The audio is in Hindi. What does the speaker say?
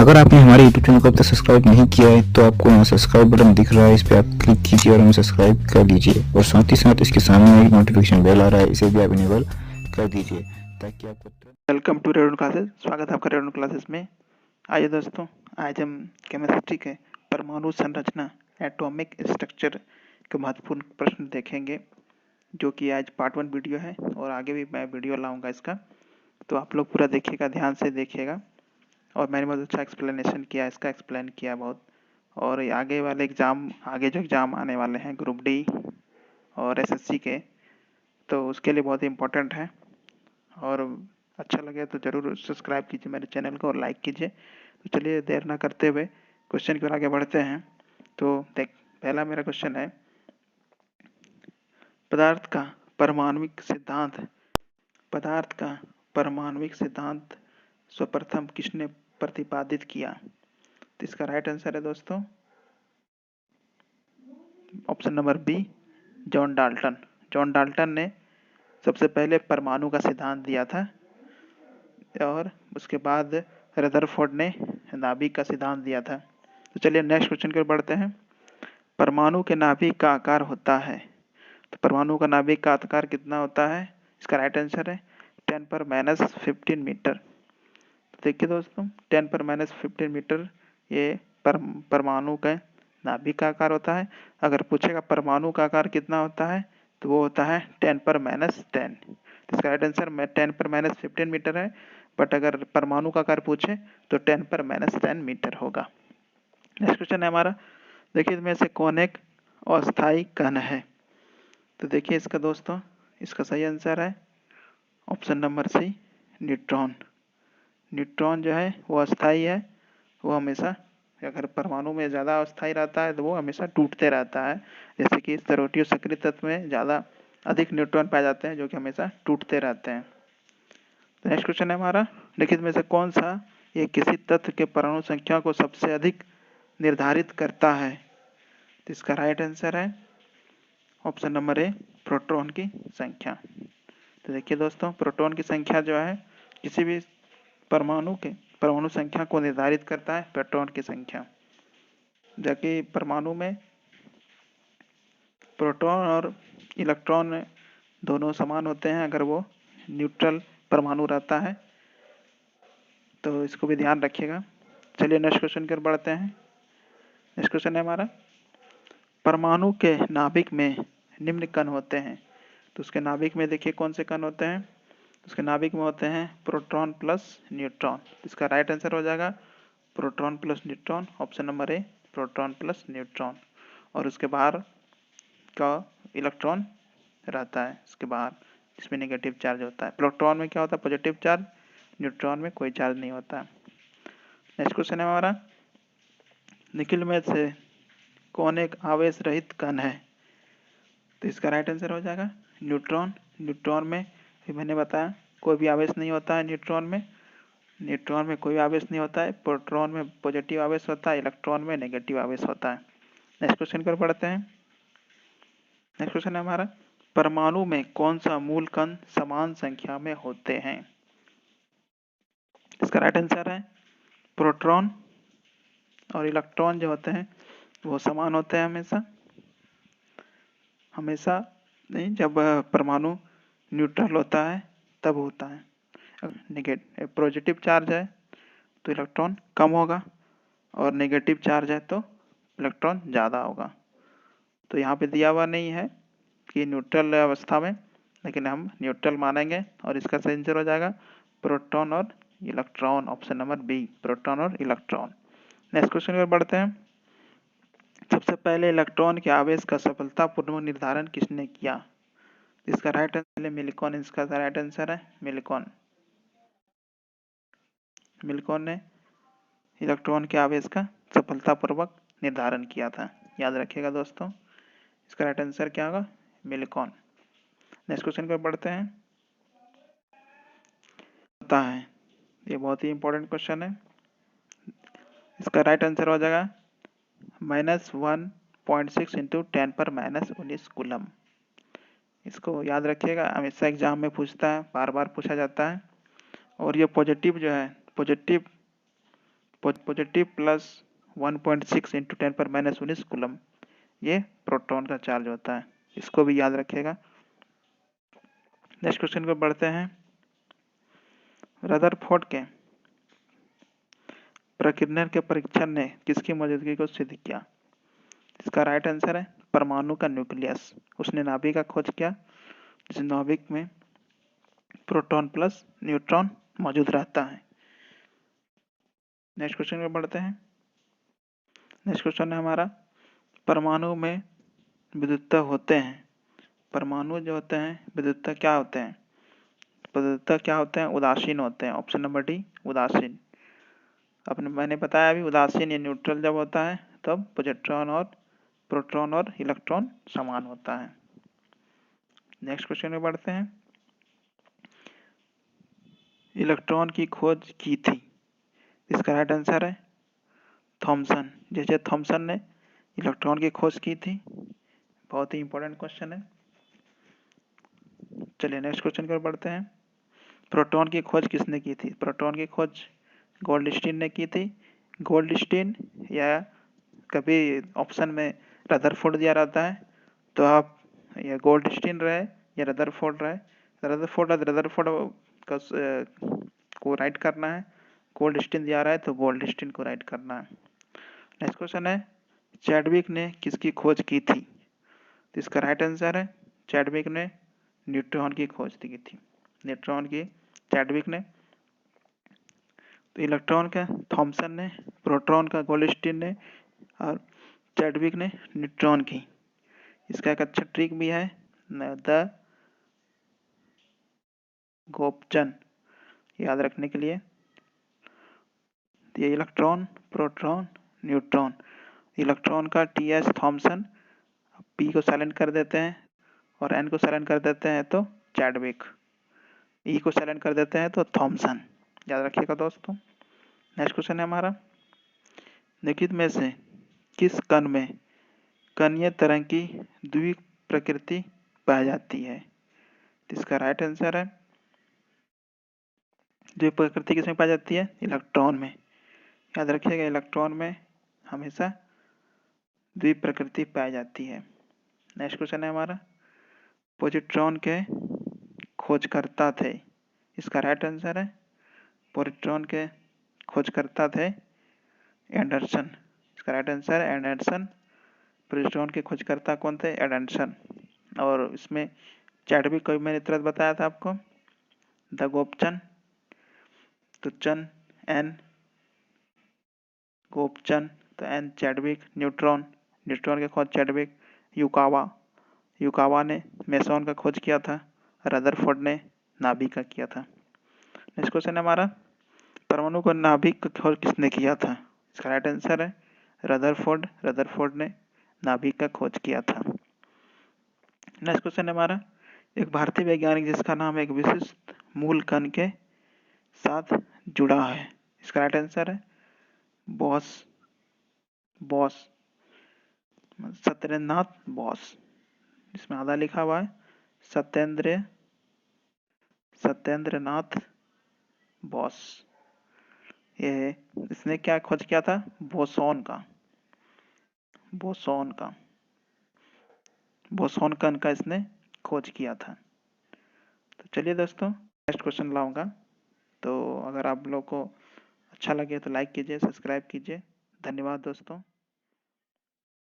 अगर आपने हमारे यूट्यूब चैनल को अब तक सब्सक्राइब नहीं किया है तो आपको यहाँ सब्सक्राइब बटन दिख रहा है, इस पर आप क्लिक कीजिए और हमें सब्सक्राइब कर लीजिए। और साथ ही साथ इसके सामने एक नोटिफिकेशन बेल आ रहा है, इसे भी आप इनेबल कर दीजिए ताकि आपको। वेलकम टू रेडन क्लासेस। स्वागत है आपका रेडन क्लासेस में। आइए दोस्तों, आज हम केमिस्ट्री के परमाणु संरचना एटॉमिक स्ट्रक्चर के महत्वपूर्ण प्रश्न देखेंगे, जो कि आज पार्ट 1 वीडियो है और आगे भी मैं वीडियो लाऊंगा इसका। तो आप लोग पूरा देखिएगा, ध्यान से देखिएगा। और मैंने बहुत अच्छा एक्सप्लेनेशन किया, इसका एक्सप्लेन किया बहुत। और आगे वाले जो एग्ज़ाम आने वाले हैं ग्रुप डी और एसएससी के, तो उसके लिए बहुत ही इम्पोर्टेंट है। और अच्छा लगे तो ज़रूर सब्सक्राइब कीजिए मेरे चैनल को और लाइक कीजिए। तो चलिए देर ना करते हुए क्वेश्चन की ओर आगे बढ़ते हैं। तो पहला मेरा क्वेश्चन है, पदार्थ का परमाणुविक सिद्धांत सर्वप्रथम किसने प्रतिपादित किया? तो इसका राइट आंसर है दोस्तों option number B, John Dalton. John Dalton ने सबसे पहले परमाणु का सिद्धांत दिया था और उसके बाद रदरफोर्ड ने नाभिक का सिद्धांत दिया था। तो चलिए नेक्स्ट क्वेश्चन की ओर बढ़ते हैं। परमाणु के नाभिक का आकार होता है, तो परमाणु का नाभिक का आकार कितना होता है? इसका राइट आंसर है 10⁻15 मीटर। तो देखिए दोस्तों, 10⁻15 मीटर ये परमाणु का नाभिक का आकार होता है। अगर पूछेगा परमाणु का आकार कितना होता है, तो वो होता है 10⁻10। इसका राइट आंसर 10⁻15 मीटर है, बट अगर परमाणु का आकार पूछे तो 10⁻10 मीटर होगा। नेक्स्ट क्वेश्चन है हमारा, देखिए इसमें से कौन एक अस्थायी कण है? तो देखिए इसका दोस्तों, इसका सही आंसर है option number C, neutron. Neutron जो है वो अस्थायी है, वो हमेशा अगर परमाणु में ज़्यादा अस्थायी रहता है तो वो हमेशा टूटते रहता है। जैसे कि इस तरोटीय सक्रिय तत्व में ज़्यादा अधिक न्यूट्रॉन पाए जाते हैं जो कि हमेशा टूटते रहते हैं। तो नेक्स्ट क्वेश्चन है हमारा, देखिए इसमें से कौन सा ये किसी तत्व के परमाणु संख्या को सबसे अधिक निर्धारित करता है? तो इसका राइट आंसर है ऑप्शन नंबर ए, प्रोटॉन की संख्या। तो देखिए दोस्तों, प्रोटॉन की संख्या जो है किसी भी परमाणु संख्या को निर्धारित करता है प्रोटॉन की संख्या। जबकि परमाणु में प्रोटॉन और इलेक्ट्रॉन दोनों समान होते हैं अगर वो न्यूट्रल परमाणु रहता है, तो इसको भी ध्यान रखिएगा। चलिए नेक्स्ट क्वेश्चन की ओर बढ़ते हैं। नेक्स्ट क्वेश्चन है हमारा, परमाणु के नाभिक में निम्न कण होते हैं। तो उसके नाभिक में देखिए कौन से कण होते हैं? उसके नाभिक में होते हैं प्रोटॉन प्लस न्यूट्रॉन। इसका राइट आंसर हो जाएगा proton plus neutron, option number A, proton plus neutron. और उसके बाहर का इलेक्ट्रॉन रहता है, इसके बाहर जिसमें नेगेटिव चार्ज होता है। प्रोटॉन में क्या होता है? Positive charge. न्यूट्रॉन में कोई चार्ज नहीं होता। नेक्स्ट क्वेश्चन है हमारा, निखिल में से कौन एक आवेश रहित कण है? तो इसका राइट आंसर हो जाएगा न्यूट्रॉन। न्यूट्रॉन में मैंने बताया कोई भी आवेश नहीं होता है। न्यूट्रॉन में कोई आवेश नहीं होता है। प्रोटॉन में पॉजिटिव आवेश होता है, इलेक्ट्रॉन में नेगेटिव आवेश होता है। नेक्स्ट क्वेश्चन पर पढ़ते हैं। नेक्स्ट क्वेश्चन है हमारा, परमाणु में कौन सा मूल कण समान संख्या में होते हैं? इसका राइट आंसर है प्रोटॉन और इलेक्ट्रॉन जो होते हैं वो समान होते हैं हमेशा नहीं, जब परमाणु न्यूट्रल होता है तब होता है। नेगेटिव पॉजिटिव चार्ज है तो इलेक्ट्रॉन कम होगा और नेगेटिव चार्ज है तो इलेक्ट्रॉन ज़्यादा होगा। तो यहाँ पे दिया हुआ नहीं है कि न्यूट्रल अवस्था में, लेकिन हम न्यूट्रल मानेंगे और इसका सही आंसर हो जाएगा प्रोटॉन और electron, option number B, proton और इलेक्ट्रॉन। नेक्स्ट क्वेश्चन पर बढ़ते हैं। सबसे पहले इलेक्ट्रॉन के आवेश का सफलतापूर्वक निर्धारण किसने किया? इसका राइट आंसर है मिलिकॉन। इसका राइट आंसर है मिलिकॉन। मिलिकॉन ने इलेक्ट्रॉन के आवेश का सफलतापूर्वक निर्धारण किया था, याद रखिएगा दोस्तों। इसका राइट आंसर क्या होगा? मिलिकॉन। नेक्स्ट क्वेश्चन पर बढ़ते हैं। होता है, ये बहुत ही इंपॉर्टेंट क्वेश्चन है। इसका राइट आंसर हो जाएगा -1.6 इंटू 10⁻19 कूलम। इसको याद रखिएगा, हमेशा एग्जाम में पूछता है, बार बार पूछा जाता है। और ये पॉजिटिव जो है, positive positive plus 1.6 into 10⁻19 coulomb ये प्रोटॉन का चार्ज होता है, इसको भी याद रखिएगा। नेक्स्ट क्वेश्चन को बढ़ते हैं। रदरफोर्ड के प्रकीर्णन के परीक्षण ने किसकी मौजूदगी को सिद्ध किया? इसका राइट आंसर है परमाणु का न्यूक्लियस। उसने नाभिक का खोज किया जिस नाभिक में प्रोटॉन प्लस न्यूट्रॉन मौजूद रहता है। नेक्स्ट क्वेश्चन में बढ़ते हैं। नेक्स्ट क्वेश्चन है हमारा, परमाणु में विद्युतता होते हैं। परमाणु जो होते हैं विद्युतता क्या होते हैं? विद्युतता क्या होते हैं? उदासीन होते हैं। ऑप्शन नंबर डी उदासीन। मैंने बताया अभी उदासीन या न्यूट्रल जब होता है तब पॉजिट्रॉन और प्रोटॉन और इलेक्ट्रॉन समान होता है। नेक्स्ट क्वेश्चन में बढ़ते हैं। इलेक्ट्रॉन की खोज की थी, इसका राइट आंसर है थॉमसन। जैसे थॉमसन ने इलेक्ट्रॉन की खोज की थी। बहुत ही इंपॉर्टेंट क्वेश्चन है। चलिए नेक्स्ट क्वेश्चन की ओर बढ़ते हैं। प्रोटॉन की खोज किसने की थी? प्रोटॉन की खोज गोल्डस्टीन ने की थी। गोल्डस्टीन या कभी ऑप्शन में रदरफोर्ड दिया रहता है तो आप या गोल्डस्टीन रहे या रदरफोर्ड रहे, रदरफोर्ड को राइट करना है। गोल्डस्टीन दिया रहा है तो गोल्डस्टीन को राइट करना है। नेक्स्ट क्वेश्चन है, चैडविक ने किसकी खोज की थी? तो इसका राइट आंसर है चैडविक ने न्यूट्रॉन की खोज की थी। न्यूट्रॉन की चैडविक ने। तो इलेक्ट्रॉन का थॉमसन ने, प्रोटॉन का गोल्डस्टीन ने और चैडविक ने न्यूट्रॉन की। इसका एक अच्छा ट्रिक भी है, द गोपचन, याद रखने के लिए। ये इलेक्ट्रॉन, प्रोटॉन, न्यूट्रॉन। इलेक्ट्रॉन का टीएस थॉमसन, पी को साइलेंट कर देते हैं और एन को साइलेंट कर देते हैं तो चैडविक, ई को साइलेंट कर देते हैं तो थॉमसन। याद रखिएगा दोस्तों। नेक्स्ट क्वेश्चन है हमारा, निम्नलिखित में से किस कण में कणीय तरंग की द्वि प्रकृति पाई जाती है? इसका राइट आंसर है द्वि प्रकृति किसमें पाई जाती है? इलेक्ट्रॉन में। याद रखिएगा इलेक्ट्रॉन में हमेशा द्वि प्रकृति पाई जाती है। नेक्स्ट क्वेश्चन है हमारा, पॉजिट्रॉन के खोजकर्ता थे। इसका राइट आंसर है पॉजिट्रॉन के खोजकर्ता थे एंडरसन। इसका राइट आंसर है एंडरसन। पॉजिट्रॉन के खोजकर्ता कौन थे? एंडरसन। और इसमें चैडविक को मैंने तुरंत बताया था आपको, द गोपचन। तो चन एन गोपचन, तो एन चैडविक। न्यूट्रॉन के खोज चैडविक। युकावा ने मेसॉन का खोज किया था। रदरफोर्ड ने नाभिक का किया था। नेक्स्ट क्वेश्चन है हमारा, परमाणु को नाभिक का खोज किसने किया था? इसका राइट आंसर है रदरफोर्ड ने नाभिक का खोज किया था। नेक्स्ट क्वेश्चन है हमारा, एक भारतीय वैज्ञानिक जिसका नाम एक विशिष्ट मूल कण के साथ जुड़ा है। इसका राइट आंसर है बॉस, सत्येंद्रनाथ बॉस। इसमें आधा लिखा हुआ है सत्येंद्रनाथ बॉस। ये इसने क्या खोज किया था? बोसॉन कण का इसने खोज किया था। तो चलिए दोस्तों नेक्स्ट क्वेश्चन लाऊंगा। तो अगर आप लोग को अच्छा लगे तो लाइक कीजिए, सब्सक्राइब कीजिए। धन्यवाद दोस्तों।